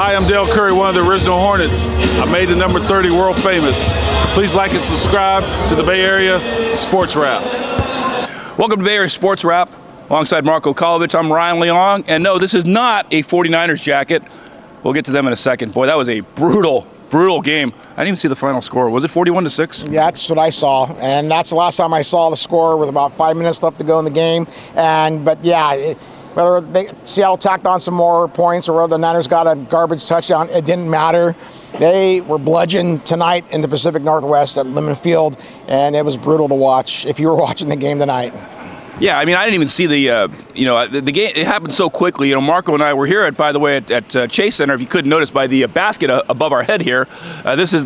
Hi, I'm Dell Curry, one of the original Hornets. I made the number 30 world famous. Please like and subscribe to the Bay Area Sports Wrap. Welcome to Bay Area Sports Wrap. Alongside Marko Ukalovic, I'm Ryan Leong. And no, this is not a 49ers jacket. We'll get to them in a second. Boy, that was a brutal game. I didn't even see the final score. Was it 41-6? Yeah, that's what I saw, and that's the last time I saw the score with about 5 minutes left to go in the game. Whether Seattle tacked on some more points or whether the Niners got a garbage touchdown, it didn't matter. They were bludgeoned tonight in the Pacific Northwest at Lumen Field, and it was brutal to watch if you were watching the game tonight. Yeah, I mean, I didn't even see the game. It happened so quickly. Marko and I were here, by the way, at Chase Center, if you couldn't notice, by the basket above our head here. This is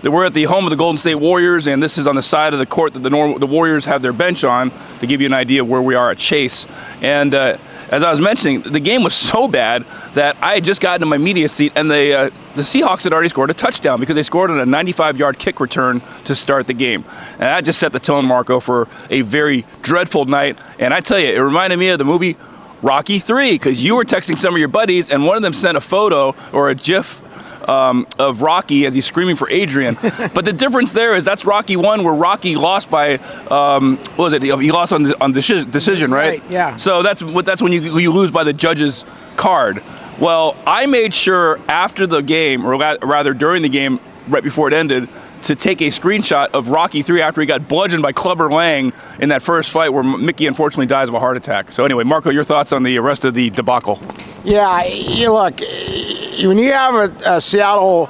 we're at the home of the Golden State Warriors, and this is on the side of the court that the Warriors have their bench on, to give you an idea of where we are at Chase. And as I was mentioning, the game was so bad that I had just gotten to my media seat, and the Seahawks had already scored a touchdown because they scored on a 95-yard kick return to start the game. And that just set the tone, Marko, for a very dreadful night. And I tell you, it reminded me of the movie Rocky III, because you were texting some of your buddies, and one of them sent a photo or a GIF of Rocky as he's screaming for Adrian. But the difference there is that's Rocky 1, where Rocky lost by, what was it? He lost on decision, right? Right, yeah. So that's when you lose by the judge's card. Well, I made sure after the game, or rather during the game, right before it ended, to take a screenshot of Rocky 3 after he got bludgeoned by Clubber Leong in that first fight where Mickey unfortunately dies of a heart attack. So anyway, Marko, your thoughts on the rest of the debacle? Yeah, look, when you have a Seattle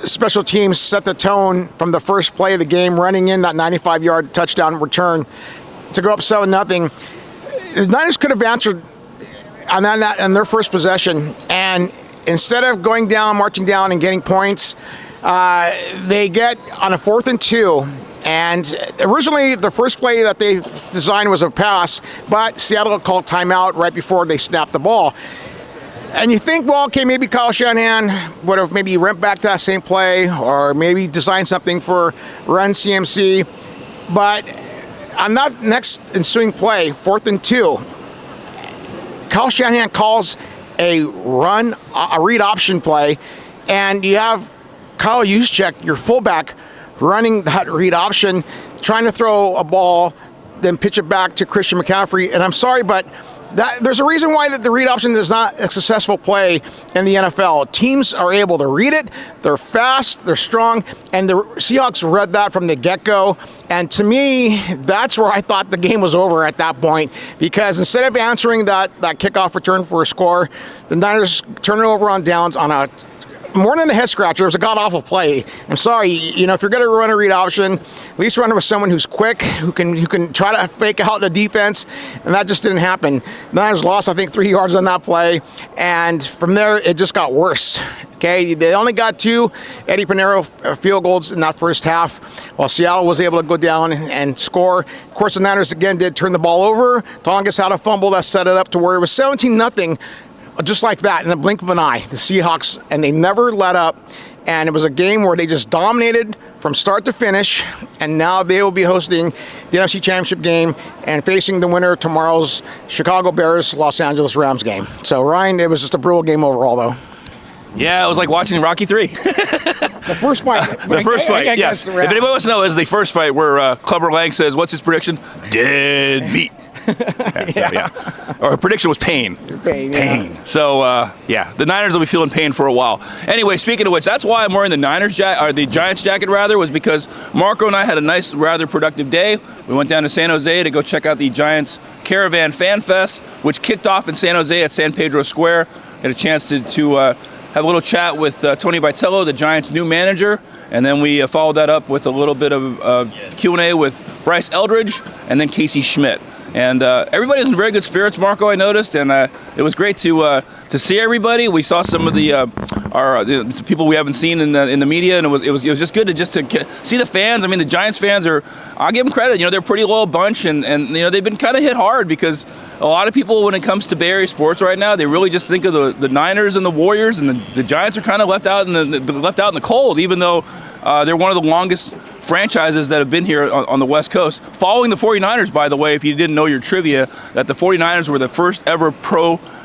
special teams set the tone from the first play of the game, running in that 95-yard touchdown return to go up 7-0, the Niners could have answered on their first possession, and instead of going down, marching down, and getting points, they get on a 4th and 2. And originally, the first play that they designed was a pass, but Seattle called timeout right before they snapped the ball. And you think, well, okay, maybe Kyle Shanahan would have maybe went back to that same play, or maybe designed something for run CMC. But on that next ensuing play, 4th and 2, Kyle Shanahan calls a read option play, and you have Kyle Juszczyk, your fullback, running that read option, trying to throw a ball, then pitch it back to Christian McCaffrey. And I'm sorry, but there's a reason why the read option is not a successful play in the NFL. Teams are able to read it. They're fast, they're strong, and the Seahawks read that from the get-go. And to me, that's where I thought the game was over at that point, because instead of answering that kickoff return for a score, the Niners turn it over on downs on a more than a head scratcher. It was a god-awful play. I'm sorry, if you're going to run a read option, at least run it with someone who's quick, who can try to fake out the defense, and that just didn't happen. The Niners lost, I think, 3 yards on that play, and from there, it just got worse. Okay, they only got 2 Eddie Pinheiro field goals in that first half, while Seattle was able to go down and score. Of course, the Niners again did turn the ball over. Tongas had a fumble that set it up to where it was 17-0. Just like that, in the blink of an eye, the Seahawks, and they never let up. And it was a game where they just dominated from start to finish. And now they will be hosting the NFC Championship game and facing the winner of tomorrow's Chicago Bears-Los Angeles Rams game. So, Ryan, it was just a brutal game overall, though. Yeah, it was like watching Rocky III. The first fight. The first fight, yes. If anybody wants to know, it's the first fight where Clubber Leong says, what's his prediction? Dead meat. Yeah. Or her prediction was pain. Pain. Yeah. So, the Niners will be feeling pain for a while. Anyway, speaking of which, that's why I'm wearing the the Giants jacket, was because Marko and I had a nice, rather productive day. We went down to San Jose to go check out the Giants Caravan Fan Fest, which kicked off in San Jose at San Pedro Square. Had a chance to have a little chat with Tony Vitello, the Giants' new manager, and then we followed that up with a little bit of Q&A with Bryce Eldridge and then Casey Schmidt. And everybody was in very good spirits, Marko, I noticed, and it was great to see everybody. We saw some of the people we haven't seen in the media, and it was just good to see the fans. I mean, the Giants fans I'll give them credit. They're a pretty loyal bunch, and they've been kind of hit hard because a lot of people, when it comes to Bay Area sports right now, they really just think of the Niners and the Warriors, and the Giants are kind of left out in the cold, even though they're one of the longest franchises that have been here on the West Coast. Following the 49ers, by the way, if you didn't know your trivia, that the 49ers were the first ever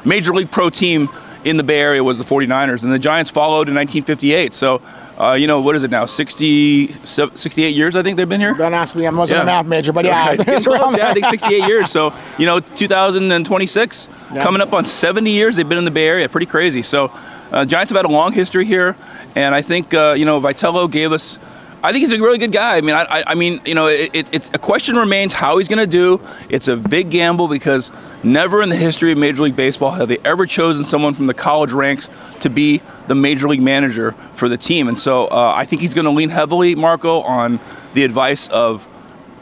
Major League Pro team in the Bay Area was the 49ers, and the Giants followed in 1958. So, what is it now? 68 years, I think they've been here? Don't ask me. I wasn't a math major, but yeah. Right. I think 68 years. So, 2026, coming up on 70 years they've been in the Bay Area. Pretty crazy. So, Giants have had a long history here, and I think, Vitello gave us, I think he's a really good guy. I mean, it's a question remains how he's going to do. It's a big gamble because never in the history of Major League Baseball have they ever chosen someone from the college ranks to be the Major League manager for the team. And so I think he's going to lean heavily, Marko, on the advice of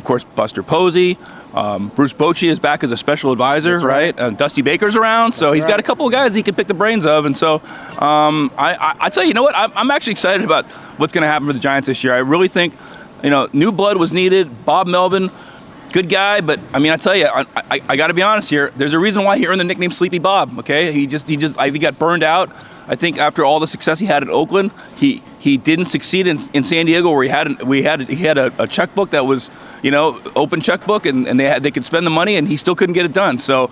course, Buster Posey. Bruce Bochy is back as a special advisor, right? Dusty Baker's around, so he's got a couple of guys he can pick the brains of. And so I tell you, what? I'm actually excited about what's going to happen for the Giants this year. I really think, new blood was needed. Bob Melvin, good guy, but I tell you, I got to be honest here. There's a reason why he earned the nickname Sleepy Bob. Okay, he got burned out. I think after all the success he had in Oakland, he didn't succeed in San Diego, where he had a checkbook that was, open checkbook, and they could spend the money, and he still couldn't get it done. So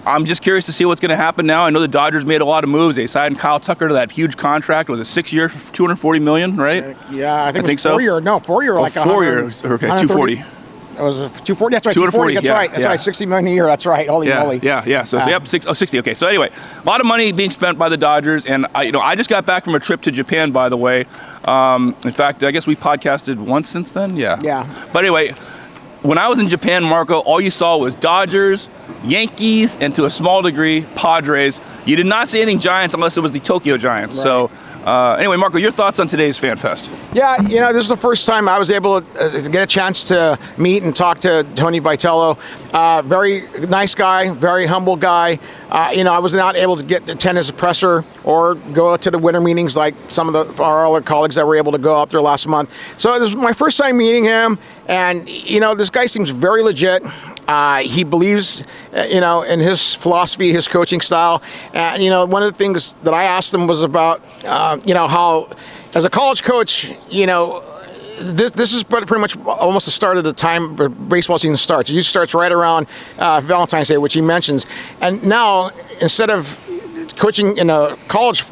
I'm just curious to see what's going to happen now. I know the Dodgers made a lot of moves. They signed Kyle Tucker to that huge contract. It was a 6-year, $240 million, right? Yeah, I think it was so. 4-year. No, 4-year, like 4 years. Okay, 240. It was 240. That's right. 240. That's right. That's right. 60 million a year. That's right. Holy moly. Yeah. So 60. Okay. So anyway, a lot of money being spent by the Dodgers, and I just got back from a trip to Japan, by the way. In fact, I guess we podcasted once since then. Yeah. But anyway, when I was in Japan, Marko, all you saw was Dodgers, Yankees, and to a small degree, Padres. You did not see anything Giants unless it was the Tokyo Giants. Right. So. Anyway, Marko, your thoughts on today's Fan Fest? Yeah, this is the first time I was able to get a chance to meet and talk to Tony Vitello. Very nice guy, very humble guy. I was not able to attend his presser or go out to the winter meetings like some of our other colleagues that were able to go out there last month. So this was my first time meeting him, and this guy seems very legit. He believes, in his philosophy, his coaching style. And, one of the things that I asked him was about, how, as a college coach, this is pretty much almost the start of the time baseball season starts. It usually starts right around Valentine's Day, which he mentions. And now, instead of coaching in a college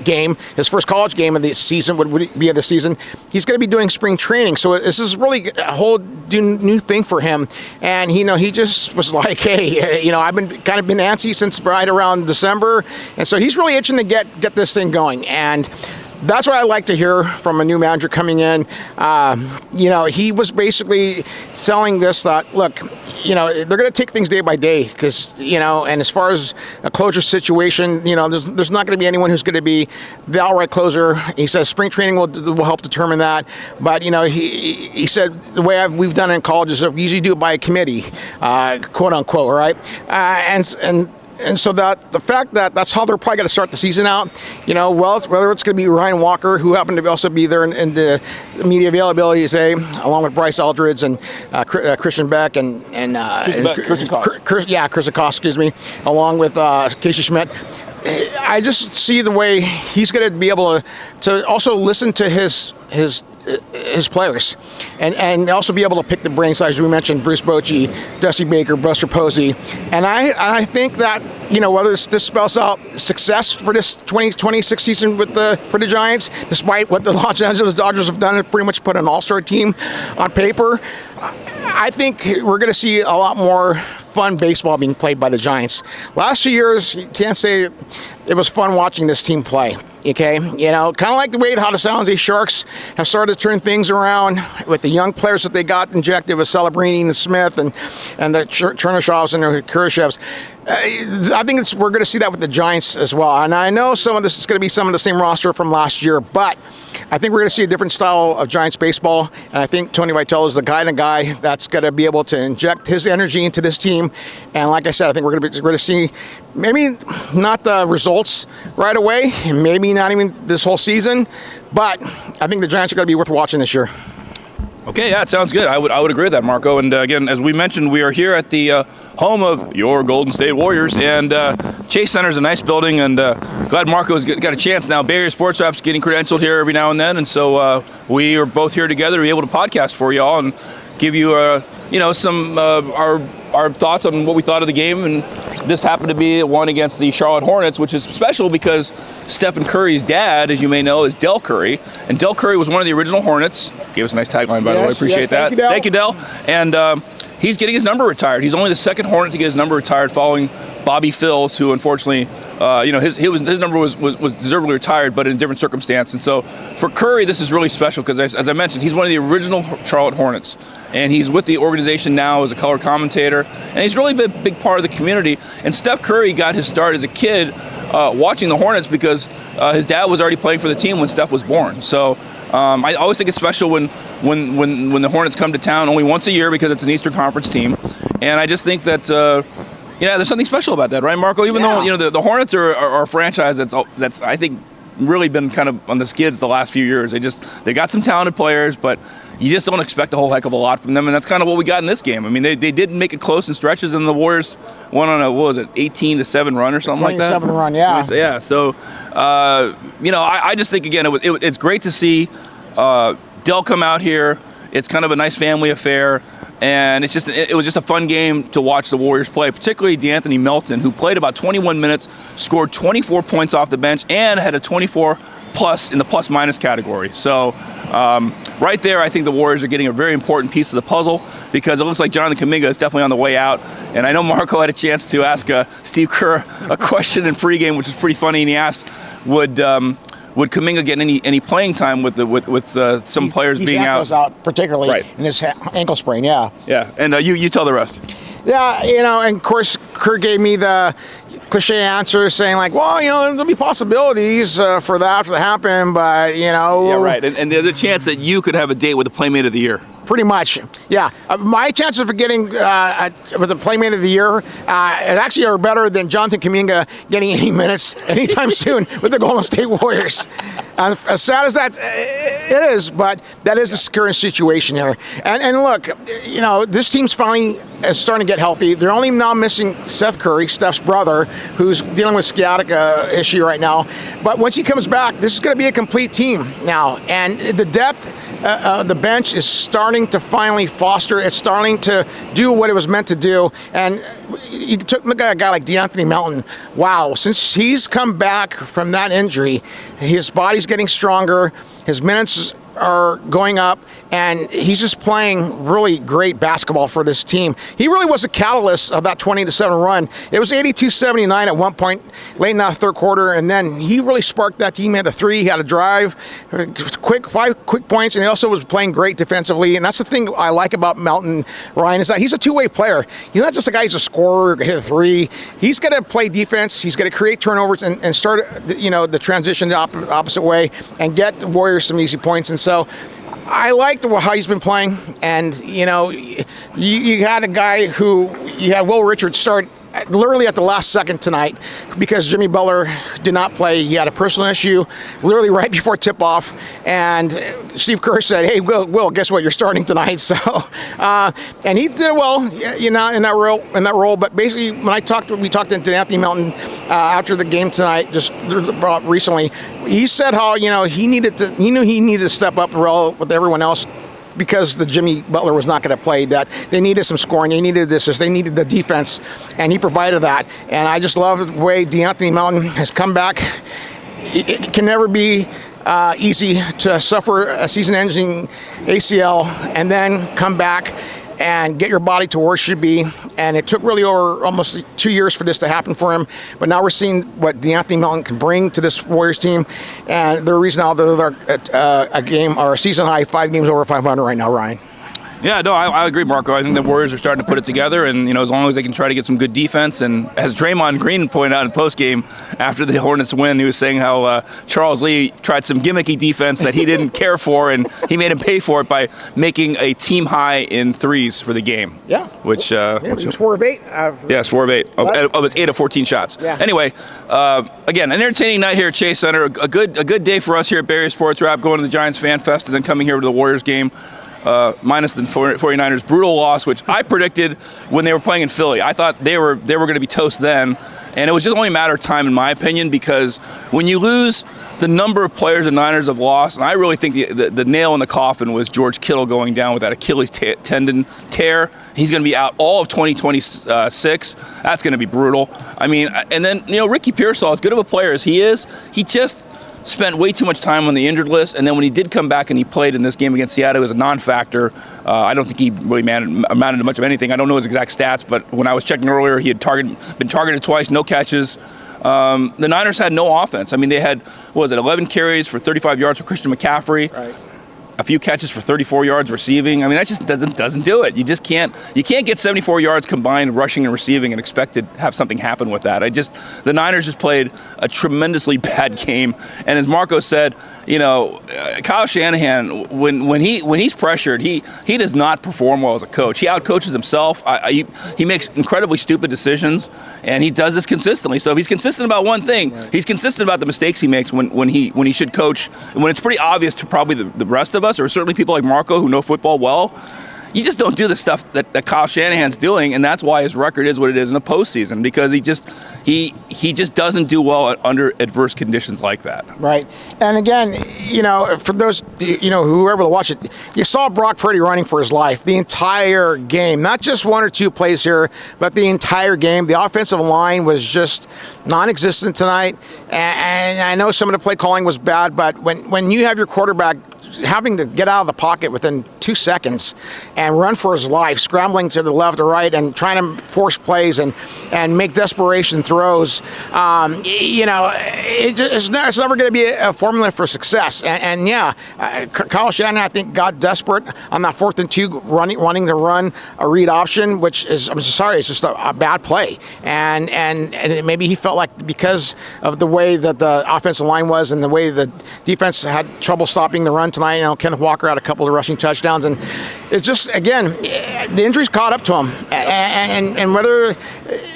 game, his first college game of the season would be of the season, he's going to be doing spring training. So this is really a whole new thing for him. And he just was like, hey, I've been antsy since right around December, and so he's really itching to get this thing going. And that's what I like to hear from a new manager coming in. He was basically selling this that, look, they're going to take things day by day because, and as far as a closure situation, there's not going to be anyone who's going to be the outright closer. He says spring training will help determine that. But, he said the way we've done it in college is we usually do it by a committee, quote unquote, right? And so that the fact that that's how they're probably going to start the season out, whether it's going to be Ryan Walker, who happened to also be there in the media availability today, along with Bryce Eldridge and Christian Beck and Christian Koss, along with Casey Schmidt. I just see the way he's going to be able to also listen to his players and also be able to pick the brains, as we mentioned, Bruce Bochy, Dusty Baker, Buster Posey. And I think that, whether this spells out success for this 2026 season for the Giants, despite what the Los Angeles Dodgers have done, pretty much put an all-star team on paper, I think we're going to see a lot more fun baseball being played by the Giants. Last few years, you can't say it was fun watching this team play. Okay, kind of like the way how the San Jose Sharks have started to turn things around with the young players that they got injected with Celebrini and Smith and the Chernyshovs and the Kurashevs. I think we're going to see that with the Giants as well. And I know some of this is going to be some of the same roster from last year, but I think we're going to see a different style of Giants baseball. And I think Tony Vitello is the kind of guy that's going to be able to inject his energy into this team. And like I said, I think we're going to see maybe not the results right away, and maybe not even this whole season, but I think the Giants are going to be worth watching this year. Okay, yeah, it sounds good. I would agree with that, Marko. And again, as we mentioned, we are here at the home of your Golden State Warriors, and Chase Center is a nice building, and glad Marko's got a chance now. Bay Area Sports Rap's getting credentialed here every now and then, and so we are both here together to be able to podcast for y'all and give you some our thoughts on what we thought of the game and this happened to be one against the Charlotte Hornets, which is special because Stephen Curry's dad, as you may know, is Dell Curry. And Dell Curry was one of the original Hornets. Gave us a nice tagline, by the way. Appreciate that. Thank you, Dell. And he's getting his number retired. He's only the second Hornet to get his number retired following Bobby Phills, who unfortunately, his number was deservedly retired, but in a different circumstance. And so for Curry, this is really special because, as I mentioned, he's one of the original Charlotte Hornets. And he's with the organization now as a color commentator. And he's really been a big part of the community. And Steph Curry got his start as a kid watching the Hornets because his dad was already playing for the team when Steph was born. So I always think it's special when the Hornets come to town only once a year because it's an Eastern Conference team. And I just think that there's something special about that, right, Marco? Even though the Hornets are a franchise that's I think really been kind of on the skids the last few years. They got some talented players, but you just don't expect a whole heck of a lot from them, and that's kind of what we got in this game. I mean, they did make it close in stretches, and the Warriors went on a 18-7 run or something like that. 7 run, yeah. Yeah. So, I just think again, it's great to see Dell come out here. It's kind of a nice family affair. And it was just a fun game to watch the Warriors play, particularly DeAnthony Melton, who played about 21 minutes, scored 24 points off the bench, and had a 24 plus in the plus-minus category. So right there, I think the Warriors are getting a very important piece of the puzzle because it looks like Jonathan Kuminga is definitely on the way out. And I know Marco had a chance to ask Steve Kerr a question in pregame, which is pretty funny, and he asked, would Kuminga get any playing time with some players being out? He's out particularly in his ankle sprain, yeah. Yeah, and you tell the rest. Yeah, and of course, Kerr gave me the cliche answer saying like, well, there'll be possibilities for that to happen, but, Yeah, right, and there's a chance that you could have a date with the Playmate of the Year. Pretty much, yeah. My chances for getting with the Playmate of the Year actually are better than Jonathan Kuminga getting any minutes anytime soon with the Golden State Warriors. As sad as that it is, but that is the current situation here. And look, this team's finally starting to get healthy. They're only now missing Seth Curry, Steph's brother, who's dealing with sciatica issue right now. But once he comes back, this is going to be a complete team now. And the depth, the bench is starting to finally foster. It's starting to do what it was meant to do. And look at a guy like DeAnthony Melton. Wow, since he's come back from that injury, his body's getting stronger. His minutes are going up, and he's just playing really great basketball for this team. He really was a catalyst of that 20-7 run. It was 82-79 at one point late in that third quarter, and then he really sparked that team. He had a three, he had a drive, 5 quick points, and he also was playing great defensively. And that's the thing I like about Marko, Ryan, is that he's a two-way player. He's not just a guy who's a scorer, hit a three. He's got to play defense. He's got to create turnovers and start, the transition the opposite way and get the Warriors some easy points. And so I liked how he's been playing, and you had a guy who you had Will Richards start literally at the last second tonight because Jimmy Butler did not play. He had a personal issue literally right before tip-off, and Steve Kerr said, hey, Will, guess what? You're starting tonight. So, and he did well, in that role. But basically, when we talked to Anthony Melton after the game tonight, just recently, he said how he knew he needed to step up with everyone else, because the Jimmy Butler was not going to play, that they needed some scoring, they needed they needed the defense, and he provided that. And I just love the way DeAnthony Melton has come back. It can never be easy to suffer a season-ending ACL and then come back and get your body to where it should be. And it took really over almost 2 years for this to happen for him. But now we're seeing what DeAnthony Melton can bring to this Warriors team. And the reason now they're at a season high, 5 games over 500 right now, Ryan. Yeah, no, I agree, Marco. I think the Warriors are starting to put it together, and as long as they can try to get some good defense. And as Draymond Green pointed out in postgame after the Hornets win, he was saying how Charles Lee tried some gimmicky defense that he didn't care for, and he made him pay for it by making a team high in threes for the game. Yeah, which was 4 of 8. Yes, 4 of 8 of its 8 of 14 shots. Yeah. Anyway, again, an entertaining night here at Chase Center. A good day for us here at Bay Area Sports Wrap, going to the Giants Fan Fest and then coming here to the Warriors game. Minus the 49ers' brutal loss, which I predicted when they were playing in Philly. I thought they were going to be toast then, and it was just only a matter of time, in my opinion, because when you lose the number of players the Niners have lost, and I really think the nail in the coffin was George Kittle going down with that Achilles tendon tear. He's going to be out all of 2026. That's going to be brutal. I mean, and then, Ricky Pearsall, as good of a player as he is, he just spent way too much time on the injured list, and then when he did come back and he played in this game against Seattle, it was a non-factor. I don't think he really amounted to much of anything. I don't know his exact stats, but when I was checking earlier, he had been targeted twice, no catches. The Niners had no offense. I mean, they had, 11 carries for 35 yards for Christian McCaffrey. Right. A few catches for 34 yards receiving. I mean, that just doesn't do it. You just can't get 74 yards combined rushing and receiving and expect to have something happen with that. The Niners just played a tremendously bad game. And as Marko said, Kyle Shanahan, when he's pressured, he does not perform well as a coach. He outcoaches himself. He makes incredibly stupid decisions, and he does this consistently. So if he's consistent about one thing, right, he's consistent about the mistakes he makes when he should coach, when it's pretty obvious to probably the rest of us, or certainly people like Marko who know football well. You just don't do the stuff that Kyle Shanahan's doing, and that's why his record is what it is in the postseason, because he just doesn't do well under adverse conditions like that. Right. And again, for those, who were able to watch it, you saw Brock Purdy running for his life the entire game, not just one or two plays here, but the entire game. The offensive line was just non-existent tonight, and I know some of the play calling was bad, but when you have your quarterback having to get out of the pocket within 2 seconds and run for his life, scrambling to the left or right and trying to force plays and make desperation throws, it's never going to be a formula for success. Kyle Shanahan, I think, got desperate on that 4th and 2, wanting to run a read option, which is, I'm sorry, it's just a bad play. And maybe he felt like because of the way that the offensive line was and the way the defense had trouble stopping the run tonight, Kenneth Walker had a couple of rushing touchdowns, and it's just, again, the injuries caught up to him. And whether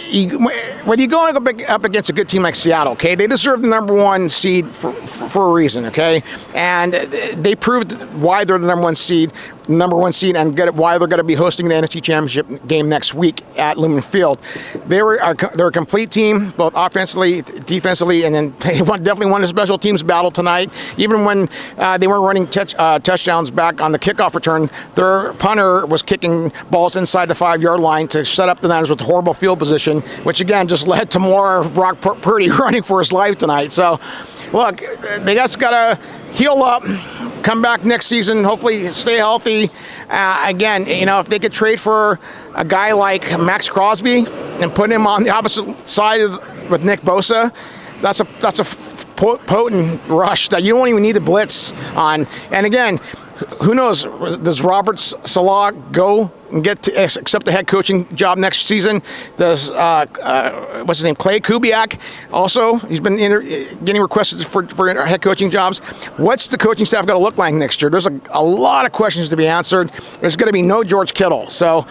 you go up against a good team like Seattle, okay, they deserve the number 1 seed for a reason, okay, and they proved why they're the number one seed, and why they're going to be hosting the NFC Championship game next week at Lumen Field. They're a complete team, both offensively, defensively, and then they definitely won the special teams battle tonight. Even when they weren't running touchdowns back on the kickoff return, their punter was kicking balls inside the 5-yard line to set up the Niners with horrible field position, which again just led to more of Brock Purdy running for his life tonight. So, look, they just got to heal up, come back next season, hopefully stay healthy. Again, if they could trade for a guy like Max Crosby and put him on the opposite side with Nick Bosa, that's a potent rush that you don't even need to blitz on. And again, who knows, does Robert Salah go and accept the head coaching job next season? Does what's his name, Clay Kubiak, also, he's been getting requested for head coaching jobs. What's the coaching staff going to look like next year? There's a lot of questions to be answered. There's going to be no George Kittle. So,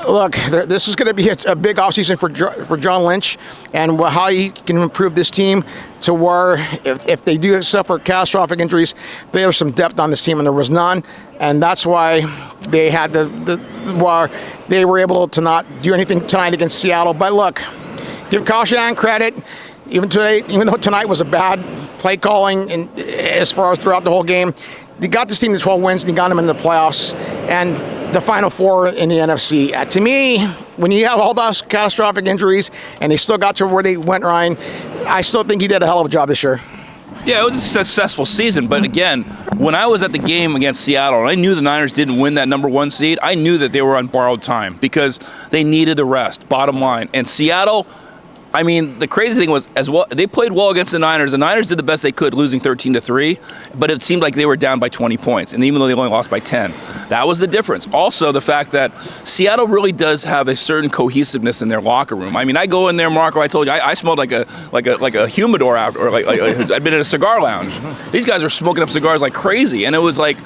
look, this is going to be a big offseason for John Lynch, and how he can improve this team to where if they do suffer catastrophic injuries, there's some depth on this team, and there was none. And that's why they had why they were able to not do anything tonight against Seattle. But look, give Kyle Shanahan credit. Even though tonight was a bad play calling, and as far as throughout the whole game, they got this team to 12 wins and he got them in the playoffs and the Final Four in the NFC. To me, when you have all those catastrophic injuries and they still got to where they went, Ryan, I still think he did a hell of a job this year. Yeah, it was a successful season, but again, when I was at the game against Seattle and I knew the Niners didn't win that number 1 seed, I knew that they were on borrowed time because they needed the rest, bottom line. And Seattle, I mean, the crazy thing was, as well, they played well against the Niners. The Niners did the best they could, losing 13-3, but it seemed like they were down by 20 points, and even though they only lost by 10. That was the difference. Also, the fact that Seattle really does have a certain cohesiveness in their locker room. I mean, I go in there, Marko, I told you, I smelled like a humidor after, or like I'd been in a cigar lounge. These guys are smoking up cigars like crazy, and it was like,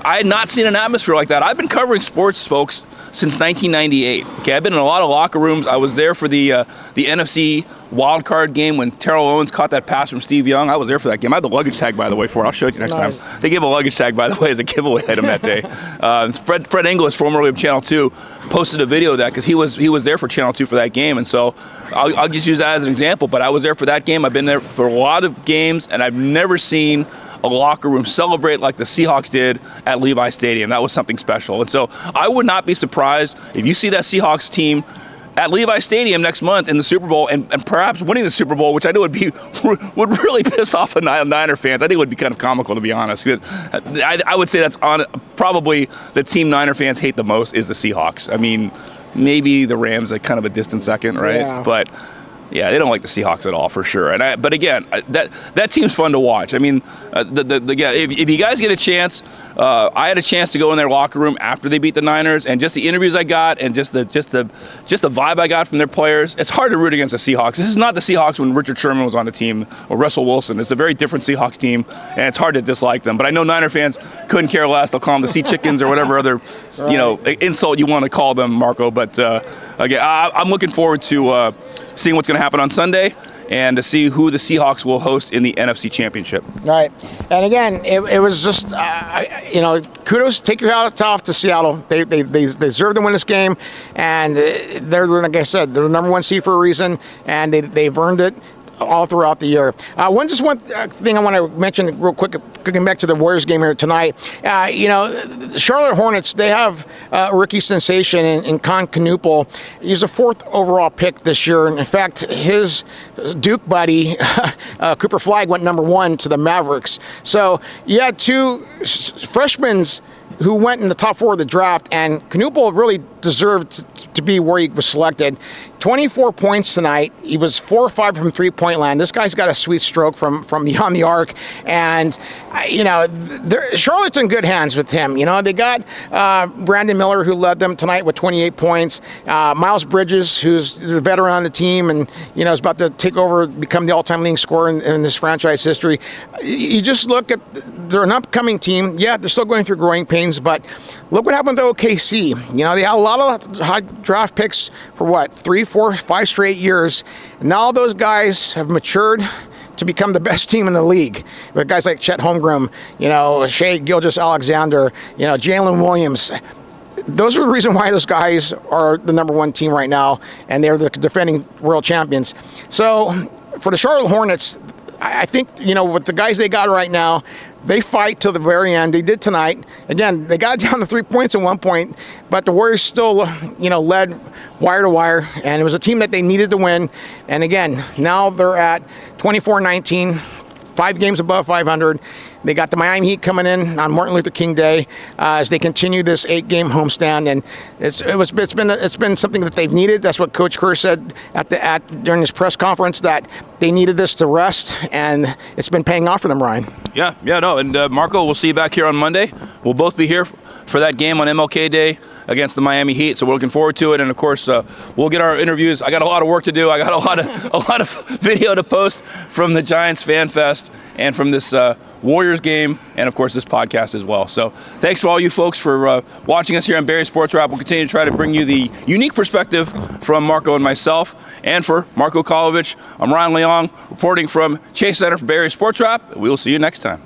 I had not seen an atmosphere like that. I've been covering sports, folks, since 1998. Okay, I've been in a lot of locker rooms. I was there for the NFC wild card game when Terrell Owens caught that pass from Steve Young. I was there for that game. I had the luggage tag, by the way, for it. I'll show it to you next time. They gave a luggage tag, by the way, as a giveaway item that day. Fred Inglis, formerly of Channel 2, posted a video of that because he was there for Channel 2 for that game. And so I'll just use that as an example. But I was there for that game. I've been there for a lot of games, and I've never seen a locker room celebrate like the Seahawks did at Levi Stadium. That was something special. And so I would not be surprised if you see that Seahawks team at Levi Stadium next month in the Super Bowl and perhaps winning the Super Bowl, which I know would really piss off the Niner fans. I think it would be kind of comical, to be honest. I would say that's probably the team Niner fans hate the most is the Seahawks. I mean, maybe the Rams are kind of a distant second, right? Yeah. But yeah, they don't like the Seahawks at all, for sure. But again, that team's fun to watch. I mean, if you guys get a chance, I had a chance to go in their locker room after they beat the Niners, and just the interviews I got, and just the vibe I got from their players. It's hard to root against the Seahawks. This is not the Seahawks when Richard Sherman was on the team or Russell Wilson. It's a very different Seahawks team, and it's hard to dislike them. But I know Niner fans couldn't care less. They'll call them the Sea Chickens or whatever other insult you want to call them, Marco. But again, I'm looking forward to seeing what's going to happen on Sunday and to see who the Seahawks will host in the NFC Championship. Right. And again, it was just, kudos, take your hat off to Seattle. They deserve to win this game. And they're, like I said, they're the number one seed for a reason, and they've earned it all throughout the year. One thing I want to mention real quick, getting back to the Warriors game here tonight. The Charlotte Hornets, they have a rookie sensation in Con Knuppel. He's a 4th overall pick this year. And in fact, his Duke buddy, Cooper Flagg, went number 1 to the Mavericks. So you had 2 freshmen who went in the top 4 of the draft, and Knuppel really deserved to be where he was selected. 24 points tonight. He was 4 or 5 from three-point land. This guy's got a sweet stroke from beyond the arc, and Charlotte's in good hands with him. They got Brandon Miller, who led them tonight with 28 points. Miles Bridges, who's a veteran on the team, and is about to take over, become the all-time leading scorer in this franchise history. You just look at, they're an upcoming team. Yeah, they're still going through growing pains, but look what happened to OKC. They had a lot of high draft picks for 3, 4, 5 straight years. And now those guys have matured to become the best team in the league. With guys like Chet Holmgren, Shai Gilgeous-Alexander, Jalen Williams. Those are the reason why those guys are the number 1 team right now, and they're the defending world champions. So for the Charlotte Hornets, I think, with the guys they got right now, they fight till the very end. They did tonight. Again, they got down to 3 points at one point, but the Warriors still, led wire to wire, and it was a team that they needed to win. And again, now they're at 24-19, 5 games above 500. They got the Miami Heat coming in on Martin Luther King Day as they continue this 8-game homestand, and it's been something that they've needed. That's what Coach Kerr said during his press conference, that they needed this to rest, and it's been paying off for them, Ryan. And Marco, we'll see you back here on Monday. We'll both be here for that game on MLK Day against the Miami Heat, so we're looking forward to it. And of course, we'll get our interviews. I got a lot of work to do. I got a lot of video to post from the Giants Fan Fest and from this Warriors game, and of course this podcast as well. So thanks to all you folks for watching us here on Barry Sports Wrap. We'll continue to try to bring you the unique perspective from Marco and myself. And for Marko Ukalovic, I'm Ryan Leong, reporting from Chase Center for Barry Sports Wrap. We will see you next time.